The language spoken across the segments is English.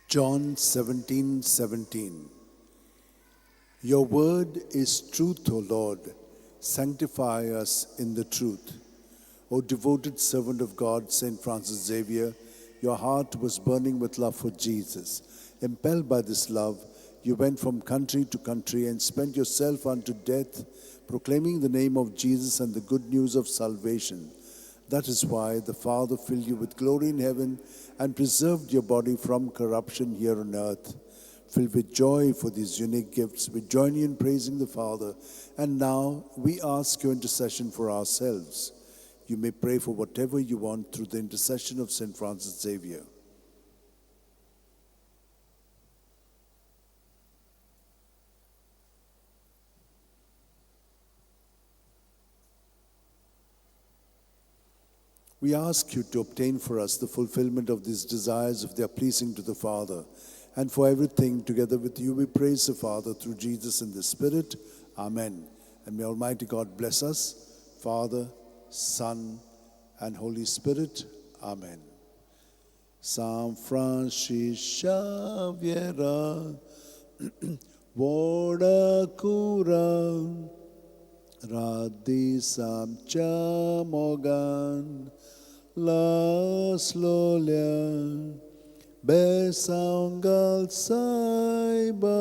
John 17:17. Your word is truth, O Lord. Sanctify us in the truth. O devoted servant of God, St. Francis Xavier, your heart was burning with love for Jesus. Impelled by this love, you went from country to country and spent yourself unto death, proclaiming the name of Jesus and the good news of salvation. That is why the Father filled you with glory in heaven and preserved your body from corruption here on earth. Filled with joy for these unique gifts, we join you in praising the Father. And now we ask your intercession for ourselves. You may pray for whatever you want through the intercession of St. Francis Xavier. We ask you to obtain for us the fulfillment of these desires if they are pleasing to the Father. And for everything, together with you, we praise the Father through Jesus in the Spirit. Amen. And may Almighty God bless us, Father, Son, and Holy Spirit. Amen. San Francis Xavier, Voda Cura, Radisam Chamogan, Las Lolia, Besangal Saiba,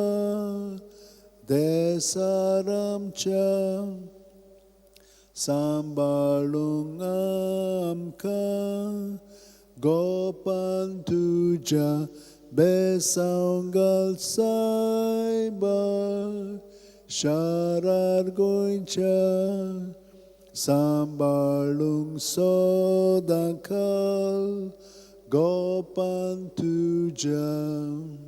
Desaram Cha, Sambalungam Ka, Gopan Tuja, Besangal Saiba, Sharar Goincha, Sambalung Sodakal, Gopan Tuja.